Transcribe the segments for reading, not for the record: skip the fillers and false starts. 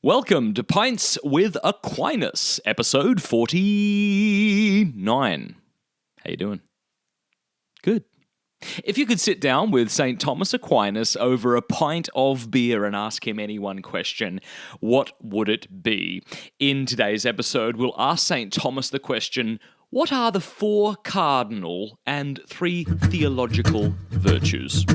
Welcome to Pints with Aquinas, episode 49. How you doing? Good. If you could sit down with St. Thomas Aquinas over a pint of beer and ask him any one question, what would it be? In today's episode, we'll ask St. Thomas the question, what are the 4 cardinal and 3 theological virtues?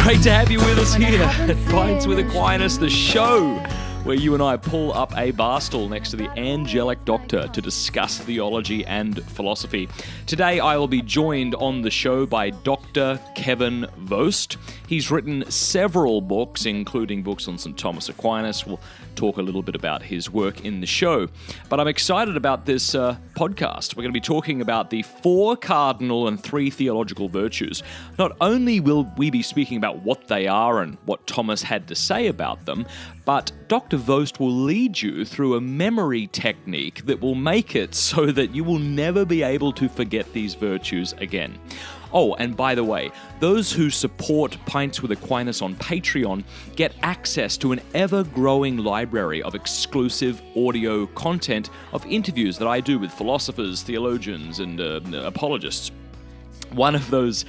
Great to have you with us here at Pints with Aquinas, the show where you and I pull up a bar stool next to the angelic doctor to discuss theology and philosophy. Today I will be joined on the show by Dr. Kevin Vost. He's written several books, including books on St. Thomas Aquinas. We'll talk a little bit about his work in the show. But I'm excited about this podcast. We're going to be talking about the 4 cardinal and 3 theological virtues. Not only will we be speaking about what they are and what Thomas had to say about them, but Dr. Vost will lead you through a memory technique that will make it so that you will never be able to forget these virtues again. Oh, and by the way, those who support Pints with Aquinas on Patreon get access to an ever-growing library of exclusive audio content of interviews that I do with philosophers, theologians, and apologists. One of those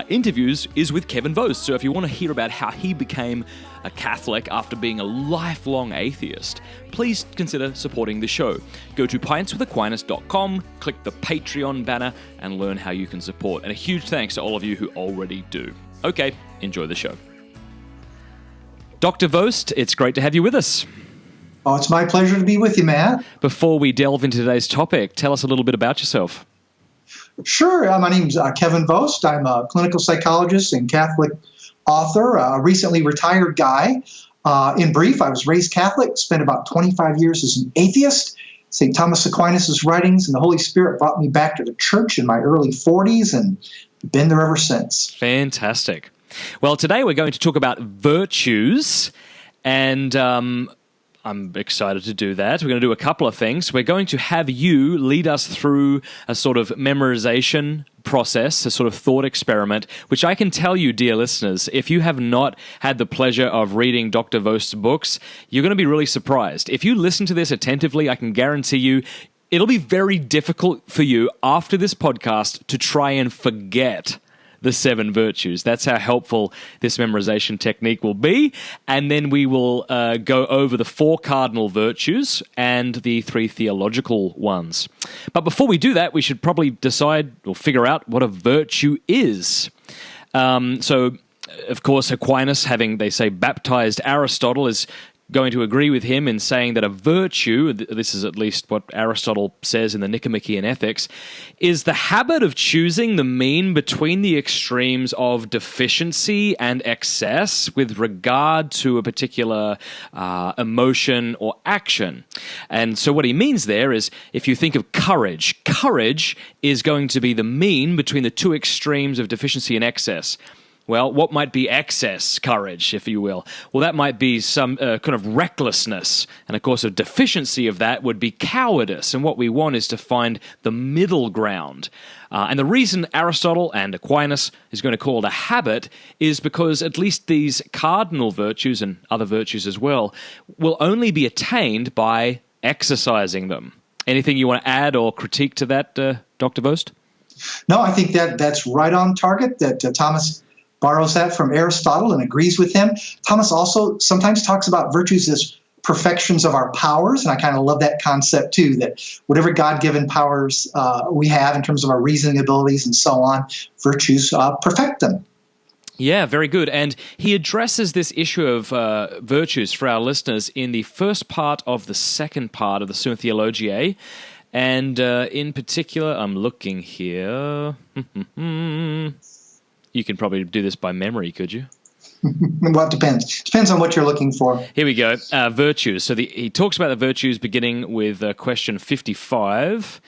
interviews is with Kevin Vost. So if you want to hear about how he became a Catholic after being a lifelong atheist, please consider supporting the show. Go to pintswithaquinas.com, click the Patreon banner, and learn how you can support. And a huge thanks to all of you who already do. Okay, enjoy the show. Dr. Vost, it's great to have you with us. Oh, it's my pleasure to be with you, Matt. Before we delve into today's topic, tell us a little bit about yourself. Sure. My name's Kevin Vost. I'm a clinical psychologist and Catholic author, a recently retired guy. In brief, I was raised Catholic, spent about 25 years as an atheist. St. Thomas Aquinas' writings and the Holy Spirit brought me back to the church in my early 40s and been there ever since. Fantastic. Well, today we're going to talk about virtues, and I'm excited to do that. We're going to do a couple of things. We're going to have you lead us through a sort of memorization process, a sort of thought experiment, which I can tell you, dear listeners, if you have not had the pleasure of reading Dr. Vost's books, you're going to be really surprised. If you listen to this attentively, I can guarantee you it'll be very difficult for you after this podcast to try and forget the 7 virtues. That's how helpful this memorization technique will be. And then we will go over the 4 cardinal virtues and the 3 theological ones. But before we do that, we should probably decide or figure out what a virtue is. So, of course, Aquinas, having, they say, baptized Aristotle, is going to agree with him in saying that a virtue, this is at least what Aristotle says in the Nicomachean Ethics, is the habit of choosing the mean between the extremes of deficiency and excess with regard to a particular emotion or action. And so what he means there is, if you think of courage, courage is going to be the mean between the 2 extremes of deficiency and excess. Well, what might be excess courage, if you will? Well, that might be some kind of recklessness. And of course, a deficiency of that would be cowardice. And what we want is to find the middle ground. And the reason Aristotle and Aquinas is going to call it a habit is because at least these cardinal virtues, and other virtues as well, will only be attained by exercising them. Anything you want to add or critique to that, Dr. Vost? No, I think that's right on target, that Thomas borrows that from Aristotle and agrees with him. Thomas also sometimes talks about virtues as perfections of our powers, and I kind of love that concept too, that whatever God-given powers we have in terms of our reasoning abilities and so on, virtues perfect them. Yeah, very good. And he addresses this issue of virtues for our listeners in the first part of the second part of the Summa Theologiae. And in particular, I'm looking here. You can probably do this by memory, could you? Well, it depends. Depends on what you're looking for. Here we go. Virtues. So he talks about the virtues beginning with question 55,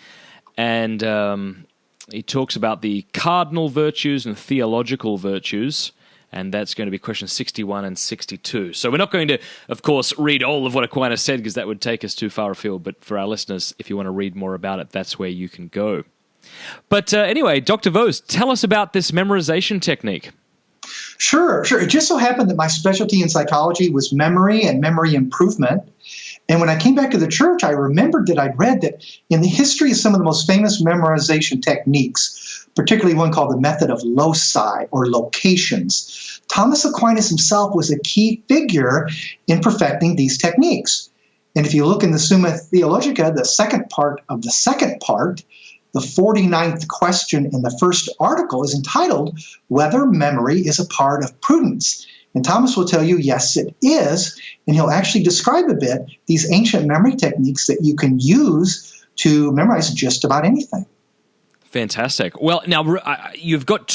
and he talks about the cardinal virtues and theological virtues. and that's going to be questions 61 and 62. So we're not going to, of course, read all of what Aquinas said because that would take us too far afield, but for our listeners, if you want to read more about it, that's where you can go. But anyway, Dr. Vost, tell us about this memorization technique. Sure. It just so happened that my specialty in psychology was memory and memory improvement. And when I came back to the church, I remembered that I'd read that in the history of some of the most famous memorization techniques, particularly one called the method of loci or locations, Thomas Aquinas himself was a key figure in perfecting these techniques. And if you look in the Summa Theologica, the second part of the second part, the 49th question in the first article is entitled, Whether Memory is a Part of Prudence. And Thomas will tell you, yes, it is. And he'll actually describe a bit these ancient memory techniques that you can use to memorize just about anything. Fantastic. Well, now you've got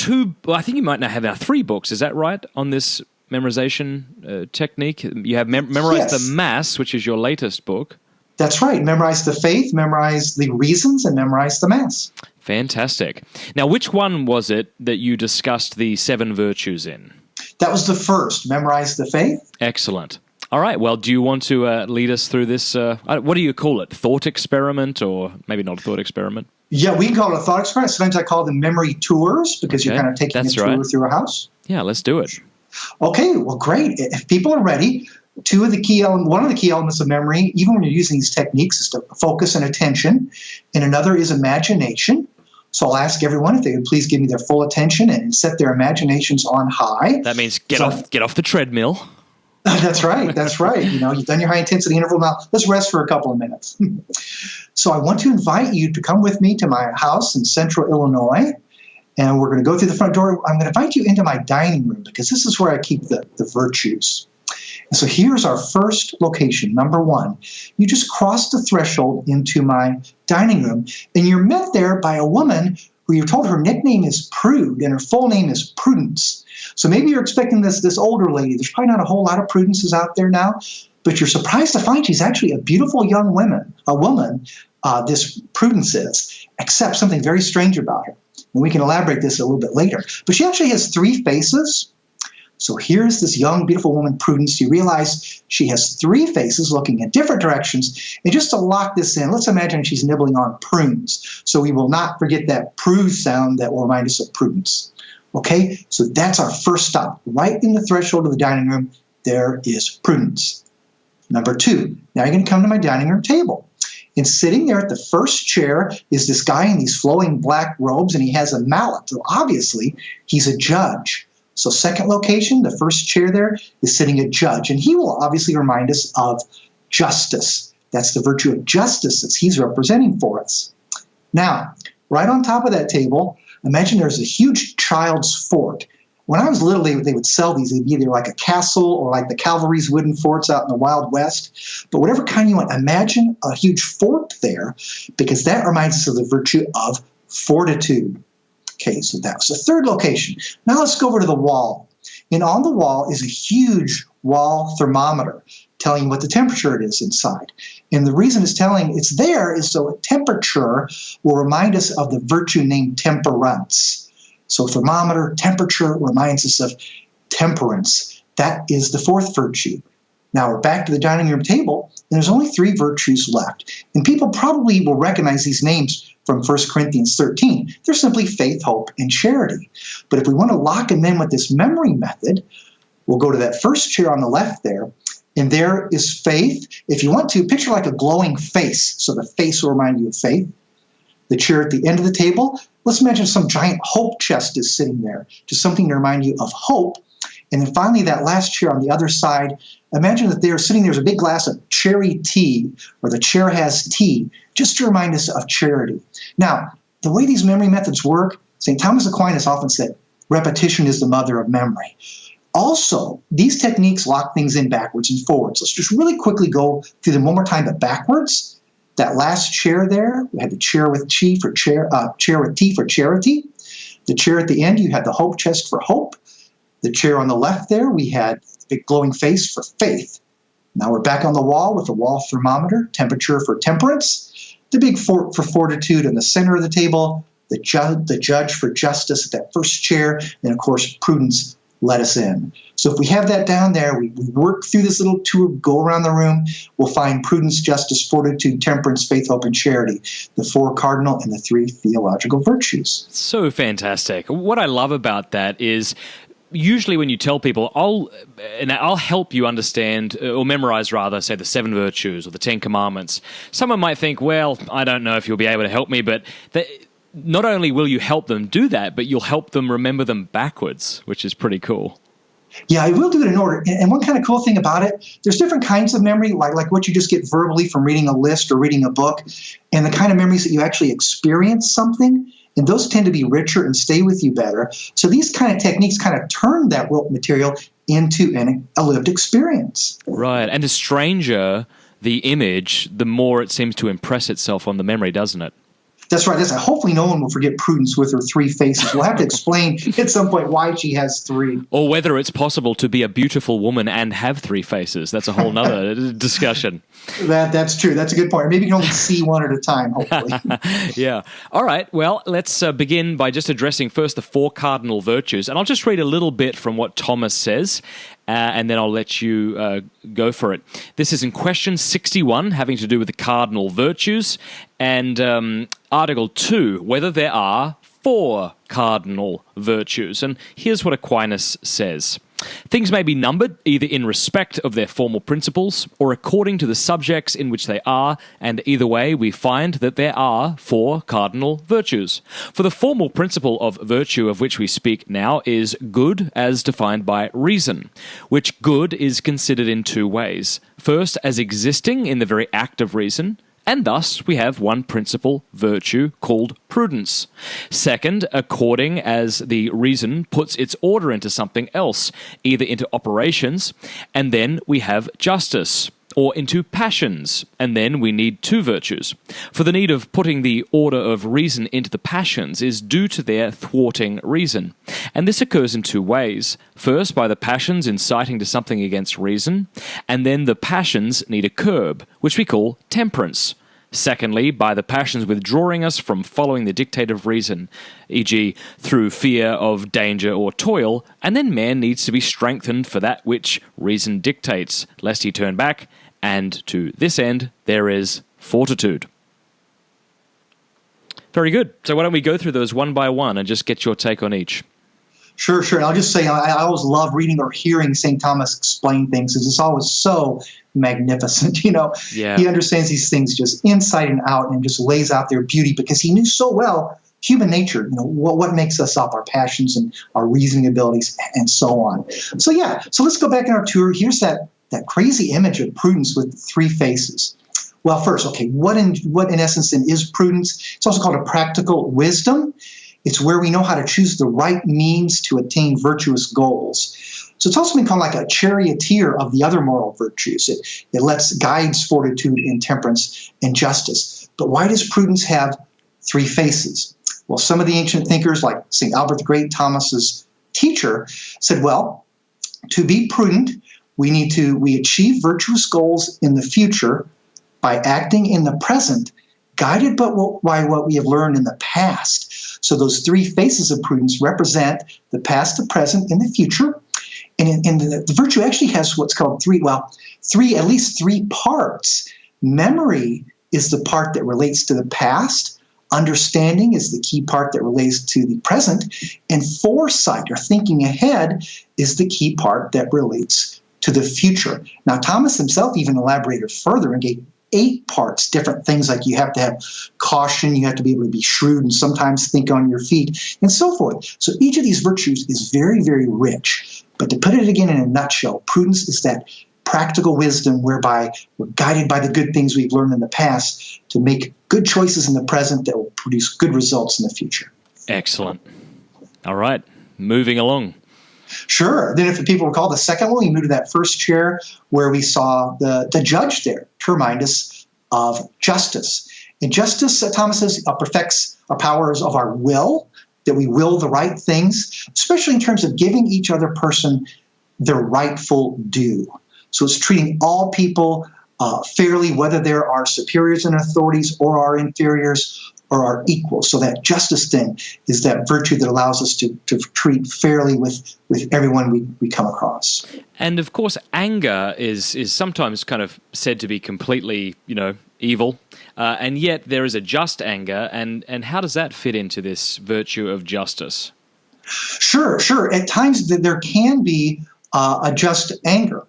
I think you might now have now 3 books, is that right, on this memorization technique? You have Memorize the Mass, which is your latest book. That's right. Memorize the faith, memorize the reasons, and memorize the Mass. Fantastic. Now, which one was it that you discussed the 7 virtues in? That was the first, Memorize the Faith. Excellent. All right. Well, do you want to lead us through this, what do you call it, thought experiment, or maybe not a thought experiment? Yeah, we can call it a thought experiment. Sometimes I call them memory tours because you're kind of taking a tour through a house. Yeah, let's do it. Okay, well, great. If people are ready, one of the key elements of memory, even when you're using these techniques, is to focus and attention, and another is imagination. So I'll ask everyone if they would please give me their full attention and set their imaginations on high. That means get off the treadmill. That's right. You know, you've done your high intensity interval. Now let's rest for a couple of minutes. So I want to invite you to come with me to my house in central Illinois, and we're going to go through the front door. I'm going to invite you into my dining room because this is where I keep the virtues. And so here's our first location, number 1. You just cross the threshold into my dining room, and you're met there by a woman who you're told her nickname is Prude, and her full name is Prudence. So maybe you're expecting this older lady. There's probably not a whole lot of Prudences out there now, but you're surprised to find she's actually a beautiful young woman, this Prudence is, except something very strange about her. And we can elaborate this a little bit later. But she actually has 3 faces. So here's this young, beautiful woman, Prudence. You realize she has 3 faces looking in different directions. And just to lock this in, let's imagine she's nibbling on prunes. So we will not forget that prue sound that will remind us of Prudence. Okay, so that's our first stop. Right in the threshold of the dining room, there is Prudence. Number 2, now you're going to come to my dining room table. And sitting there at the first chair is this guy in these flowing black robes, and he has a mallet. So obviously, he's a judge. So second location, the first chair there is sitting a judge, and he will obviously remind us of justice. That's the virtue of justice that he's representing for us. Now, right on top of that table, imagine there's a huge child's fort. When I was little, they would sell these. They'd be either like a castle or like the cavalry's wooden forts out in the Wild West. But whatever kind you want, imagine a huge fort there, because that reminds us of the virtue of fortitude. Okay, so that was the third location. Now let's go over to the wall. And on the wall is a huge wall thermometer telling you what the temperature it is inside. And the reason it's there is so a temperature will remind us of the virtue named temperance. So thermometer, temperature reminds us of temperance. That is the 4th virtue. Now we're back to the dining room table, and there's only 3 virtues left. And people probably will recognize these names from 1 Corinthians 13. They're simply faith, hope, and charity. But if we want to lock them in with this memory method, we'll go to that first chair on the left there, and there is faith. If you want to, picture like a glowing face, so the face will remind you of faith. The chair at the end of the table, let's imagine some giant hope chest is sitting there, just something to remind you of hope. And then finally, that last chair on the other side, imagine that they're sitting there's a big glass of cherry tea, or the chair has tea, just to remind us of charity. Now, the way these memory methods work, St. Thomas Aquinas often said, repetition is the mother of memory. Also, these techniques lock things in backwards and forwards. Let's just really quickly go through them one more time, but backwards. That last chair there, we had the chair with tea for chair with tea for charity. The chair at the end, you had the hope chest for hope. The chair on the left there, we had the big glowing face for faith. Now we're back on the wall with the wall thermometer, temperature for temperance, the big fort for fortitude in the center of the table, the judge for justice at that first chair, and of course Prudence let us in. So if we have that down there, we work through this little tour, go around the room, we'll find prudence, justice, fortitude, temperance, faith, hope, and charity, the 4 cardinal and the 3 theological virtues. So fantastic. What I love about that is usually when you tell people, I'll help you understand or memorize rather, say the 7 virtues or the 10 commandments. Someone might think, well, I don't know if you'll be able to help me, but not only will you help them do that, but you'll help them remember them backwards, which is pretty cool. Yeah, I will do it in order. And one kind of cool thing about it, there's different kinds of memory, like what you just get verbally from reading a list or reading a book, and the kind of memories that you actually experience something, and those tend to be richer and stay with you better. So these kind of techniques kind of turn that rote material into a lived experience. Right, and the stranger the image, the more it seems to impress itself on the memory, doesn't it? That's right. Hopefully no one will forget Prudence with her 3 faces. We'll have to explain at some point why she has 3. Or whether it's possible to be a beautiful woman and have 3 faces. That's a whole nother discussion. That's true. That's a good point. Or maybe you can only see one at a time, hopefully. Yeah. All right. Well, let's begin by just addressing first the 4 cardinal virtues. And I'll just read a little bit from what Thomas says, and then I'll let you go for it. This is in question 61, having to do with the cardinal virtues, and Article 2, whether there are 4 cardinal virtues. And here's what Aquinas says. Things may be numbered either in respect of their formal principles or according to the subjects in which they are, and either way we find that there are 4 cardinal virtues. For the formal principle of virtue of which we speak now is good as defined by reason, which good is considered in 2 ways. First, as existing in the very act of reason, and thus we have one principal virtue called prudence. Second, according as the reason puts its order into something else, either into operations, and then we have justice, or into passions, and then we need 2 virtues. For the need of putting the order of reason into the passions is due to their thwarting reason. And this occurs in 2 ways. First, by the passions inciting to something against reason, and then the passions need a curb, which we call temperance. Secondly, by the passions withdrawing us from following the dictate of reason, e.g. through fear of danger or toil, and then man needs to be strengthened for that which reason dictates, lest he turn back, and to this end there is fortitude. Very good. So why don't we go through those one by one and just get your take on each? Sure. And I'll just say I always love reading or hearing St. Thomas explain things, because it's always so magnificent. Yeah. He understands these things just inside and out and just lays out their beauty, because he knew so well human nature, what makes us up, our passions and our reasoning abilities and so on. So let's go back in our tour. Here's that crazy image of prudence with 3 faces. Well, first, okay, what in essence then is prudence? It's also called a practical wisdom. It's where we know how to choose the right means to attain virtuous goals. So it's also been called like a charioteer of the other moral virtues. It guides fortitude and temperance and justice. But why does prudence have 3 faces? Well, some of the ancient thinkers, like St. Albert the Great, Thomas's teacher, said, well, to be prudent, we achieve virtuous goals in the future by acting in the present, guided by what we have learned in the past. So those 3 faces of prudence represent the past, the present, and the future. And the virtue actually has what's called at least 3 parts. Memory is the part that relates to the past. Understanding is the key part that relates to the present. And foresight, or thinking ahead, is the key part that relates to the future. Now, Thomas himself even elaborated further and gave 8 parts, different things like you have to have caution, you have to be able to be shrewd and sometimes think on your feet, and so forth. So each of these virtues is very, very rich. But to put it again in a nutshell, prudence is that practical wisdom whereby we're guided by the good things we've learned in the past to make good choices in the present that will produce good results in the future. Excellent. All right, moving along. Sure. Then if the people recall the second one, we moved to that first chair where we saw the judge there to remind us of justice. And justice, Thomas says, perfects our powers of our will, that we will the right things, especially in terms of giving each other person their rightful due. So it's treating all people fairly, whether there are superiors and authorities or our inferiors, or our equals. So that justice then is that virtue that allows us to treat fairly with everyone we come across. And of course, anger is sometimes kind of said to be completely, evil, and yet there is a just anger. And how does that fit into this virtue of justice? Sure. At times there can be a just anger.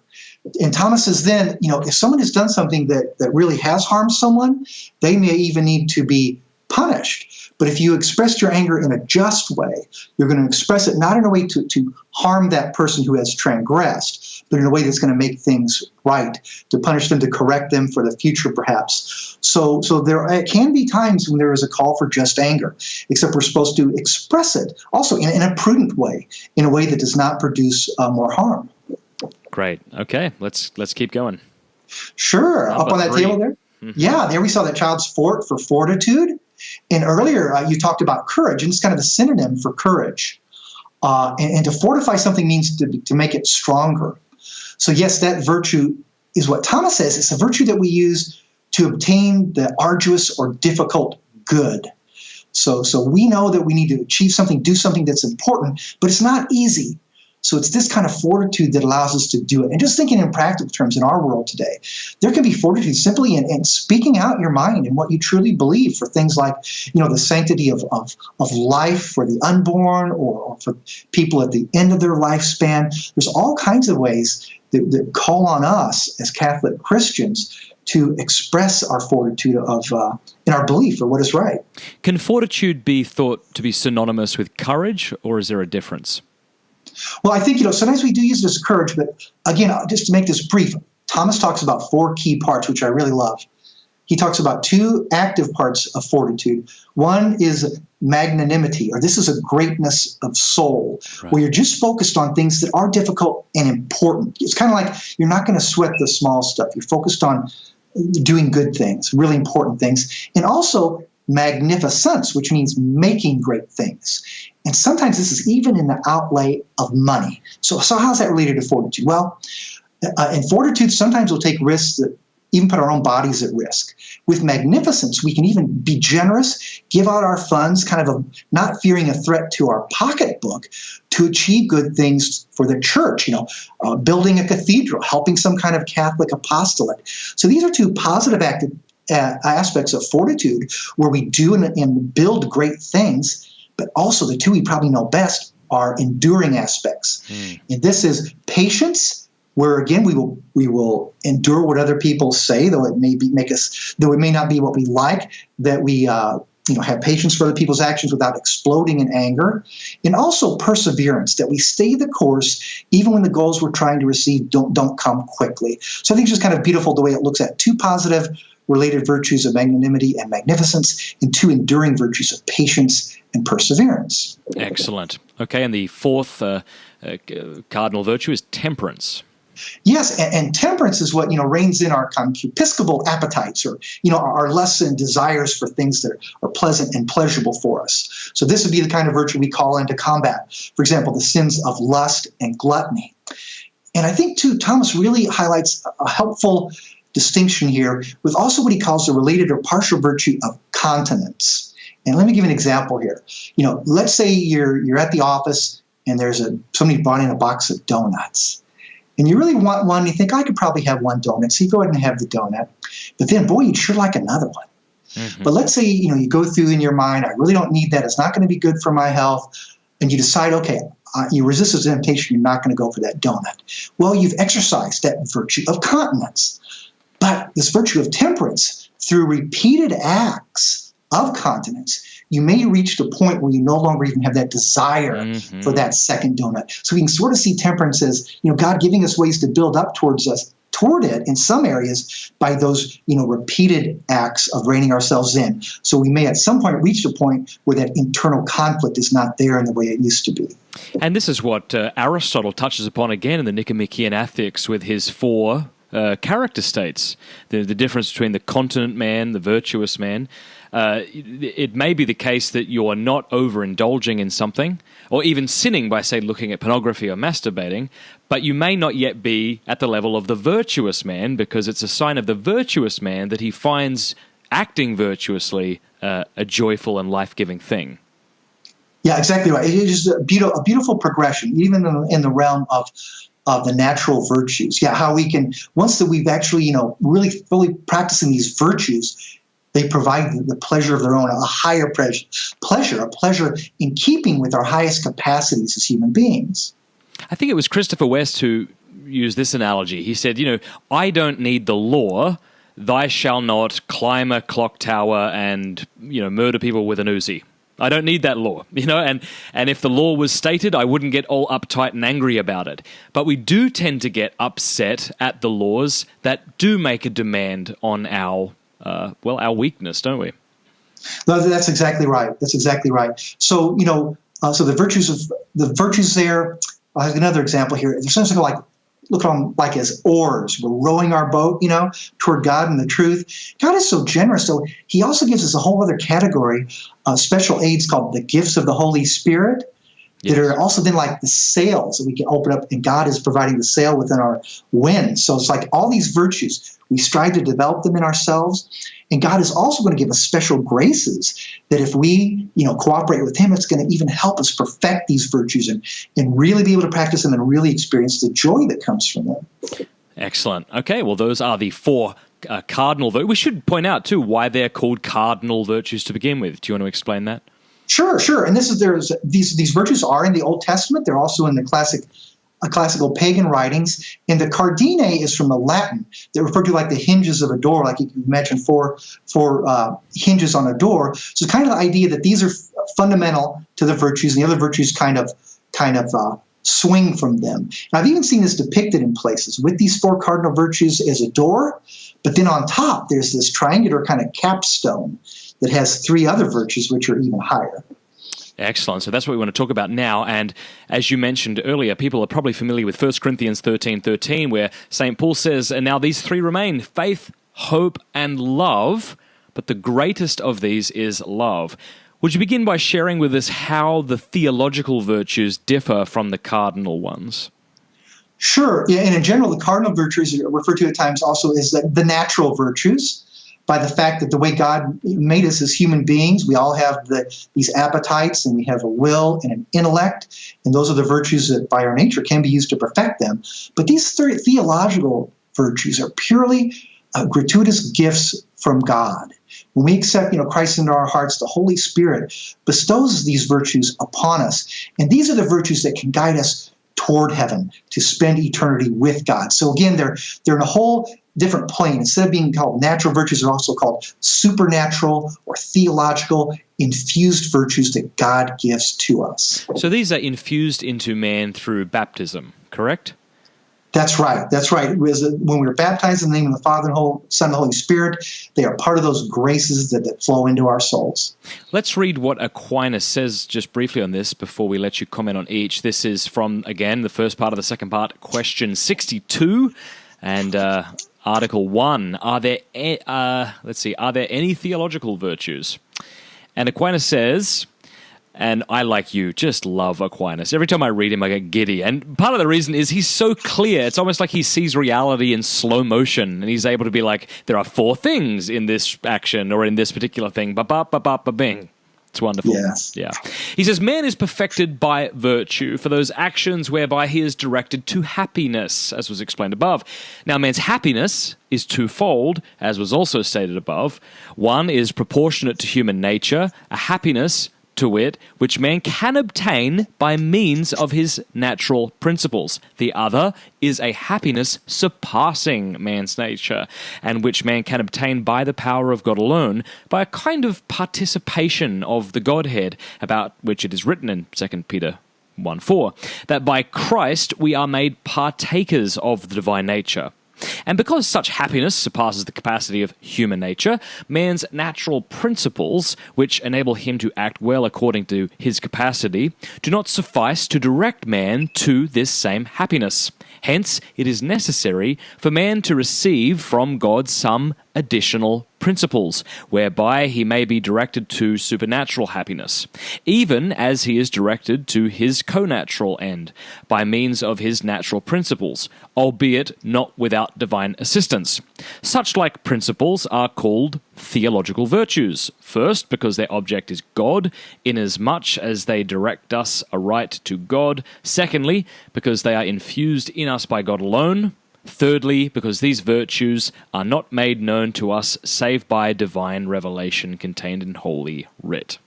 And Thomas says then, if someone has done something that really has harmed someone, they may even need to be punished. But if you express your anger in a just way, you're going to express it not in a way to harm that person who has transgressed, but in a way that's going to make things right, to punish them, to correct them for the future, perhaps. So there can be times when there is a call for just anger, except we're supposed to express it also in a prudent way, in a way that does not produce more harm. Great. Okay, let's keep going. Sure. Up on that table there? Mm-hmm. Yeah, there we saw that child's fort for fortitude. And earlier you talked about courage, and it's kind of a synonym for courage. And to fortify something means to make it stronger. So yes, that virtue is what Thomas says. It's a virtue that we use to obtain the arduous or difficult good. So we know that we need to achieve something, do something that's important, but it's not easy. So it's this kind of fortitude that allows us to do it. And just thinking in practical terms in our world today, there can be fortitude simply in speaking out your mind and what you truly believe for things like, the sanctity of life for the unborn or for people at the end of their lifespan. There's all kinds of ways that call on us as Catholic Christians to express our fortitude in our belief for what is right. Can fortitude be thought to be synonymous with courage, or is there a difference? Well, I think, sometimes we do use it as courage, but again, just to make this brief, Thomas talks about 4 key parts, which I really love. He talks about 2 active parts of fortitude. One is magnanimity, or this is a greatness of soul, right, where you're just focused on things that are difficult and important. It's kind of like you're not going to sweat the small stuff. You're focused on doing good things, really important things. And also magnificence, which means making great things. And sometimes this is even in the outlay of money. So how's that related to fortitude? Well, in fortitude, sometimes we'll take risks that even put our own bodies at risk. With magnificence, we can even be generous, give out our funds, kind of not fearing a threat to our pocketbook, to achieve good things for the church, building a cathedral, helping some kind of Catholic apostolate. So these are 2 positive aspects of fortitude where we do and build great things, but also the 2 we probably know best are enduring aspects. And this is patience, where again we will endure what other people say, though it may not be what we like, that we have patience for other people's actions without exploding in anger, and also perseverance, that we stay the course even when the goals we're trying to receive don't come quickly. So I think it's just kind of beautiful the way it looks at 2 positive related virtues of magnanimity and magnificence, and 2 enduring virtues of patience and perseverance. Excellent. Okay, and the 4th cardinal virtue is temperance. Yes, and temperance is what reins in our concupiscible appetites, or our lusts and desires for things that are pleasant and pleasurable for us. So this would be the kind of virtue we call into combat. For example, the sins of lust and gluttony. And I think too, Thomas really highlights a helpful distinction here with also what he calls the related or partial virtue of continence. And let me give an example here. Let's say you're at the office and there's somebody brought in a box of donuts. And you really want one, you think, I could probably have one donut, so you go ahead and have the donut. But then, boy, you'd sure like another one. Mm-hmm. But let's say, you go through in your mind, I really don't need that, it's not going to be good for my health, and you decide, okay, you resist the temptation, you're not going to go for that donut. Well, you've exercised that virtue of continence. But this virtue of temperance, through repeated acts of continence, you may reach the point where you no longer even have that desire for that second donut. So we can sort of see temperance as, God giving us ways to build up toward it in some areas by those, repeated acts of reining ourselves in. So we may at some point reach the point where that internal conflict is not there in the way it used to be. And this is what Aristotle touches upon again in the Nicomachean Ethics with his 4 character states, the difference between the continent man, the virtuous man. It may be the case that you are not overindulging in something, or even sinning by, say, looking at pornography or masturbating, but you may not yet be at the level of the virtuous man, because it's a sign of the virtuous man that he finds acting virtuously a joyful and life-giving thing. Yeah, exactly right. It is a beautiful progression, even in the realm of the natural virtues. Yeah, how we can, once that we've actually, really fully practicing these virtues, they provide the pleasure of their own, a higher a pleasure in keeping with our highest capacities as human beings. I think it was Christopher West who used this analogy. He said, I don't need the law, thou shalt not climb a clock tower and, murder people with an Uzi. I don't need that law, and if the law was stated, I wouldn't get all uptight and angry about it. But we do tend to get upset at the laws that do make a demand on our weakness, don't we? No, that's exactly right. That's exactly right. So, so the virtues there, I have another example here. There's something look at them like as oars. We're rowing our boat, toward God and the truth. God is so generous. So he also gives us a whole other category of special aids called the gifts of the Holy Spirit that are also then like the sails that we can open up, and God is providing the sail within our wind. So it's like all these virtues, we strive to develop them in ourselves, and God is also going to give us special graces that if we, cooperate with him, it's going to even help us perfect these virtues and really be able to practice them and really experience the joy that comes from them. Excellent. Okay, well, those are the four cardinal virtues. We should point out, too, why they're called cardinal virtues to begin with. Do you want to explain that? Sure. And these virtues are in the Old Testament. They're also in the classical pagan writings. And the cardine is from the Latin. They refer to like the hinges of a door, like you can imagine four hinges on a door. So it's kind of the idea that these are fundamental to the virtues, and the other virtues kind of swing from them. And I've even seen this depicted in places with these four cardinal virtues as a door, but then on top there's this triangular kind of capstone that has three other virtues which are even higher. Excellent. So that's what we want to talk about now. And as you mentioned earlier, people are probably familiar with 1 Corinthians 13:13, where St. Paul says, and now these three remain, faith, hope, and love, but the greatest of these is love. Would you begin by sharing with us how the theological virtues differ from the cardinal ones? Sure. Yeah, and in general, the cardinal virtues are referred to at times also as the natural virtues, by the fact that the way God made us as human beings, we all have these appetites, and we have a will and an intellect, and those are the virtues that by our nature can be used to perfect them. But these theological virtues are purely gratuitous gifts from God. When we accept, Christ into our hearts, the Holy Spirit bestows these virtues upon us, and these are the virtues that can guide us toward heaven to spend eternity with God. So again, they're in a whole different plane. Instead of being called natural virtues, they're also called supernatural or theological infused virtues that God gives to us. So these are infused into man through baptism, correct? That's right. When we were baptized in the name of the Father, Son, and the Holy Spirit, they are part of those graces that flow into our souls. Let's read what Aquinas says just briefly on this before we let you comment on each. This is from, again, the first part of the second part, question 62, and Article 1. Are there any theological virtues? And Aquinas says, and I, like you, just love Aquinas. Every time I read him, I get giddy. And part of the reason is he's so clear. It's almost like he sees reality in slow motion, and he's able to be like, there are four things in this action or in this particular thing. Ba-ba-ba-ba-ba-bing. It's wonderful. Yes. Yeah. He says, man is perfected by virtue for those actions whereby he is directed to happiness, as was explained above. Now, man's happiness is twofold, as was also stated above. One is proportionate to human nature, a happiness, to wit, which man can obtain by means of his natural principles. The other is a happiness surpassing man's nature, and which man can obtain by the power of God alone, by a kind of participation of the Godhead, about which it is written in 2 Peter 1:4, that by Christ we are made partakers of the divine nature. And because such happiness surpasses the capacity of human nature, man's natural principles, which enable him to act well according to his capacity, do not suffice to direct man to this same happiness. Hence, it is necessary for man to receive from God some additional principles, whereby he may be directed to supernatural happiness, even as he is directed to his connatural end, by means of his natural principles, albeit not without divine assistance. Such like principles are called theological virtues, first because their object is God, inasmuch as they direct us aright to God, secondly because they are infused in us by God alone, thirdly, because these virtues are not made known to us save by divine revelation contained in Holy Writ.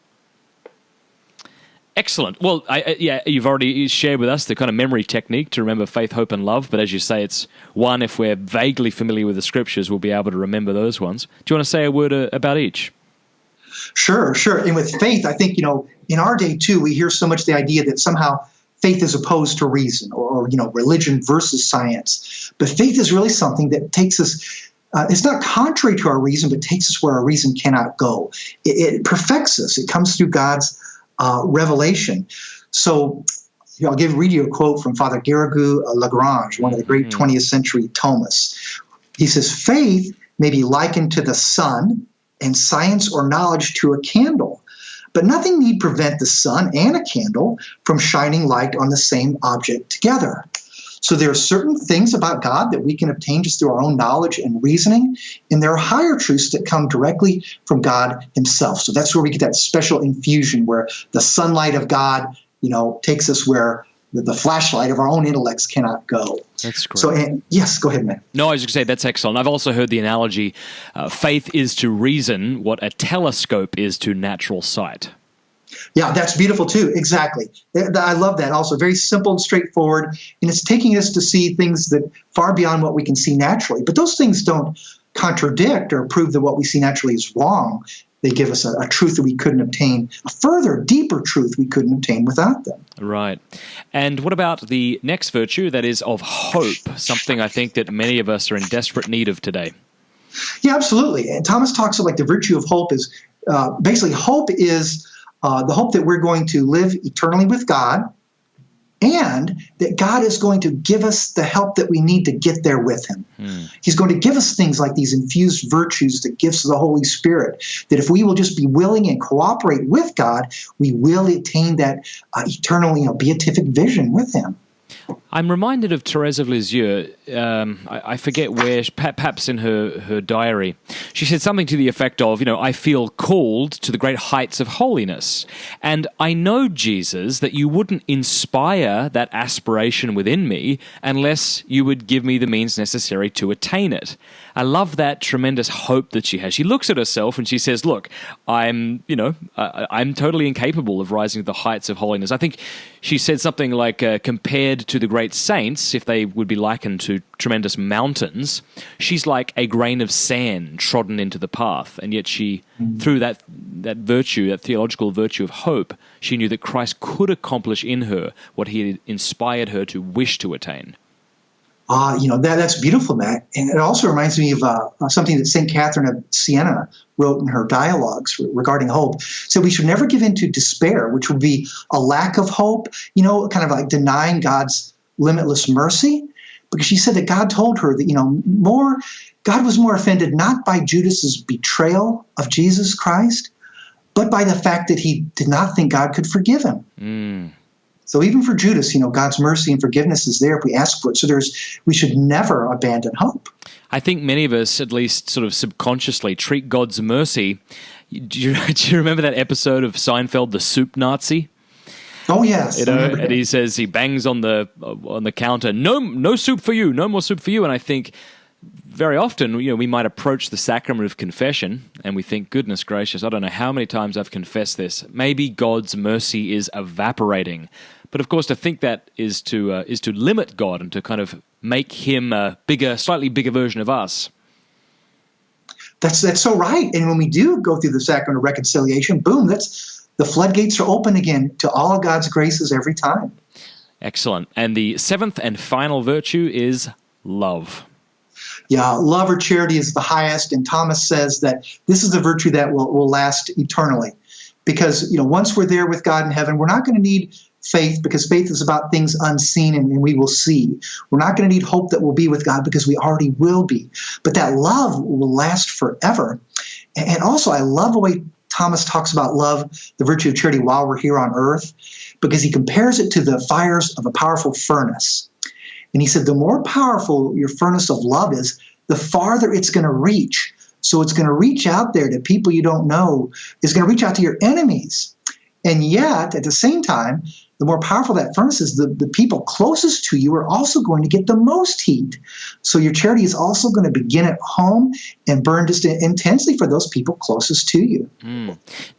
Excellent. Well, you've already shared with us the kind of memory technique to remember faith, hope, and love, but as you say, it's one, if we're vaguely familiar with the scriptures, we'll be able to remember those ones. Do you want to say a word about each? Sure. And with faith, I think, in our day, too, we hear so much the idea that somehow faith is opposed to reason or religion versus science. But faith is really something that takes us, it's not contrary to our reason, but takes us where our reason cannot go. It perfects us. It comes through God's revelation. So I'll read you a quote from Father Garrigou Lagrange, one of the great 20th century Thomists. He says, faith may be likened to the sun and science or knowledge to a candle. But nothing need prevent the sun and a candle from shining light on the same object together. So there are certain things about God that we can obtain just through our own knowledge and reasoning, and there are higher truths that come directly from God himself. So that's where we get that special infusion where the sunlight of God, takes us where the flashlight of our own intellects cannot go. That's great. So, yes, go ahead, man. No, I was going to say that's excellent. I've also heard the analogy, faith is to reason what a telescope is to natural sight. Yeah, that's beautiful too. Exactly. I love that. Also, very simple and straightforward. And it's taking us to see things that far beyond what we can see naturally. But those things don't contradict or prove that what we see naturally is wrong. They give us a truth that we couldn't obtain, a further, deeper truth we couldn't obtain without them. Right. And what about the next virtue, that is of hope, something I think that many of us are in desperate need of today? Yeah, absolutely. And Thomas talks about the virtue of hope is, basically hope is the hope that we're going to live eternally with God, and that God is going to give us the help that we need to get there with him. He's going to give us things like these infused virtues, the gifts of the Holy Spirit, that if we will just be willing and cooperate with God, we will attain that eternal, beatific vision with him. I'm reminded of Thérèse of Lisieux. I forget where, perhaps in her diary. She said something to the effect of, I feel called to the great heights of holiness. And I know, Jesus, that you wouldn't inspire that aspiration within me unless you would give me the means necessary to attain it. I love that tremendous hope that she has. She looks at herself and she says, look, I'm totally incapable of rising to the heights of holiness. I think she said something like, compared to the great saints, if they would be likened to tremendous mountains, she's like a grain of sand trodden into the path. And yet she, through that virtue, that theological virtue of hope, she knew that Christ could accomplish in her what he had inspired her to wish to attain. That's beautiful, Matt. And it also reminds me of something that St. Catherine of Siena wrote in her dialogues regarding hope. So we should never give in to despair, which would be a lack of hope, kind of like denying God's limitless mercy. Because she said that God told her that, God was more offended not by Judas's betrayal of Jesus Christ, but by the fact that he did not think God could forgive him. So even for Judas, God's mercy and forgiveness is there if we ask for it. So we should never abandon hope. I think many of us, at least sort of subconsciously, treat God's mercy. Do you remember that episode of Seinfeld, The Soup Nazi? Oh yes, and he says, he bangs on the counter, no soup for you, no more soup for you. And I think very often, we might approach the sacrament of confession and we think, goodness gracious, I don't know how many times I've confessed this. Maybe God's mercy is evaporating. But of course, to think that is to limit God and to kind of make him a slightly bigger version of us. That's so right. And when we do go through the sacrament of reconciliation, boom, the floodgates are open again to all of God's graces every time. Excellent. And the seventh and final virtue is love. Yeah, love or charity is the highest, and Thomas says that this is the virtue that will last eternally. Because, once we're there with God in heaven, we're not going to need faith, because faith is about things unseen and we will see. We're not going to need hope that we'll be with God because we already will be. But that love will last forever. And also, I love the way Thomas talks about love, the virtue of charity, while we're here on earth, because he compares it to the fires of a powerful furnace. And he said, the more powerful your furnace of love is, the farther it's going to reach. So it's going to reach out there to people you don't know. It's going to reach out to your enemies. And yet, at the same time, the more powerful that furnace is, the people closest to you are also going to get the most heat. So your charity is also going to begin at home and burn just intensely for those people closest to you.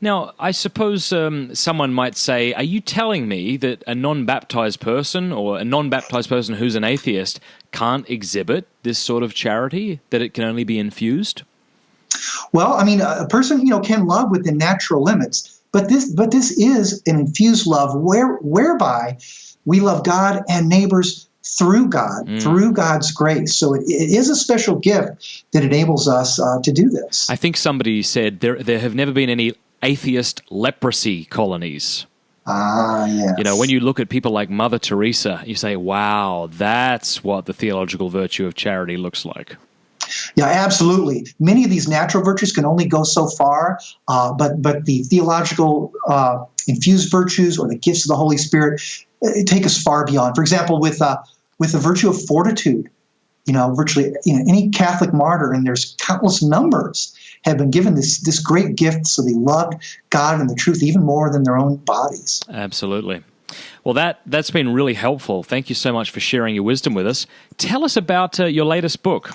Now, I suppose someone might say, are you telling me that a non-baptized person or a non-baptized person who's an atheist can't exhibit this sort of charity, that it can only be infused? Well, I mean, a person, can love within natural limits. But this is an infused love whereby we love God and neighbors through God, through God's grace. So it is a special gift that enables us to do this. I think somebody said there have never been any atheist leprosy colonies. Yes. When you look at people like Mother Teresa, you say, wow, that's what the theological virtue of charity looks like. Yeah, absolutely. Many of these natural virtues can only go so far, but the theological infused virtues or the gifts of the Holy Spirit take us far beyond. For example, with the virtue of fortitude, virtually any Catholic martyr, and there's countless numbers, have been given this great gift, so they loved God and the truth even more than their own bodies. Absolutely. Well, that's been really helpful. Thank you so much for sharing your wisdom with us. Tell us about your latest book.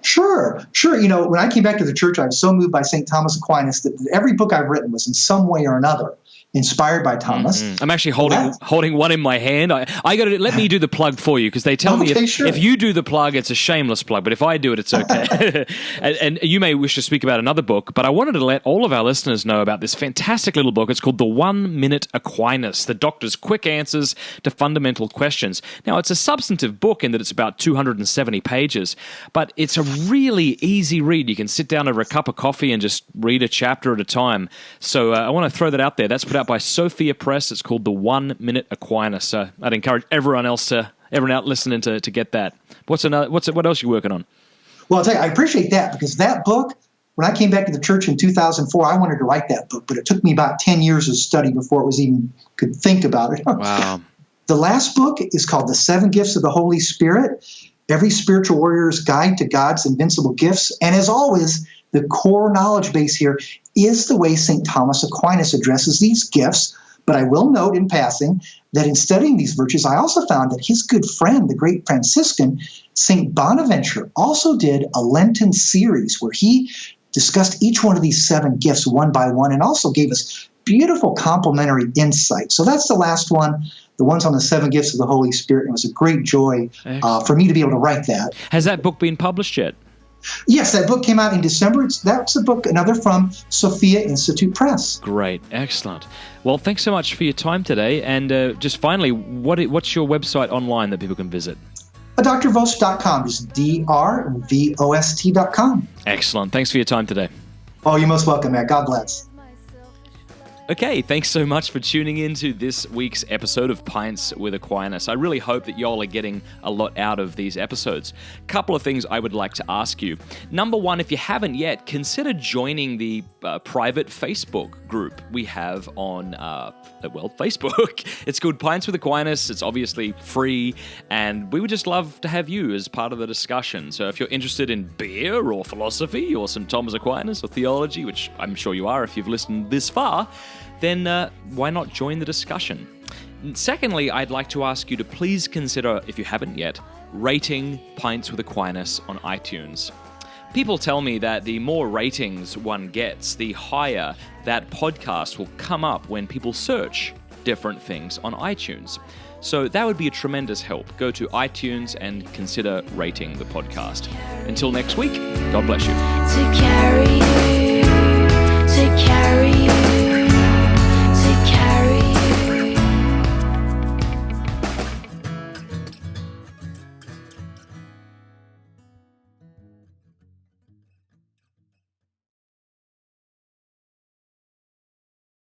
Sure. When I came back to the church, I was so moved by St. Thomas Aquinas that every book I've written was in some way or another inspired by Thomas. I'm actually holding one in my hand. I got to let me do the plug for you, because they tell me if you do the plug, it's a shameless plug, but if I do it, it's okay. and you may wish to speak about another book, but I wanted to let all of our listeners know about this fantastic little book. It's called the 1 Minute Aquinas, the doctor's quick answers to fundamental questions. Now, it's a substantive book in that it's about 270 pages, but it's a really easy read. You can sit down over a cup of coffee and just read a chapter at a time. So I want to throw that out there. That's put out by Sophia Press. It's called the 1 Minute Aquinas. So I'd encourage everyone out listening to get that. What else are you working on? Well, I'll tell you, I appreciate that, because that book, when I came back to the church in 2004, I wanted to write that book, but it took me about 10 years of study before it was even could think about it. Wow. The last book is called The 7 Gifts of the Holy Spirit, Every Spiritual Warrior's Guide to God's Invincible Gifts. And as always, the core knowledge base here is the way St. Thomas Aquinas addresses these gifts. But I will note in passing that in studying these virtues, I also found that his good friend, the great Franciscan, St. Bonaventure, also did a Lenten series where he discussed each one of these 7 gifts one by one and also gave us beautiful complementary insight. So that's the last one, the ones on the 7 gifts of the Holy Spirit. It was a great joy for me to be able to write that. Has that book been published yet? Yes, that book came out in December. That's a book, another from Sophia Institute Press. Great. Excellent. Well, thanks so much for your time today. And just finally, what's your website online that people can visit? drvost.com, just drvost.com. Excellent. Thanks for your time today. Oh, you're most welcome, Matt. God bless. Okay, thanks so much for tuning in to this week's episode of Pints with Aquinas. I really hope that y'all are getting a lot out of these episodes. Couple of things I would like to ask you. Number one, if you haven't yet, consider joining the private Facebook group we have on, Facebook. It's called Pints with Aquinas. It's obviously free, and we would just love to have you as part of the discussion. So if you're interested in beer or philosophy or St. Thomas Aquinas or theology, which I'm sure you are if you've listened this far, then why not join the discussion? Secondly, I'd like to ask you to please consider, if you haven't yet, rating Pints with Aquinas on iTunes. People tell me that the more ratings one gets, the higher that podcast will come up when people search different things on iTunes. So that would be a tremendous help. Go to iTunes and consider rating the podcast. Until next week, God bless you. To carry you.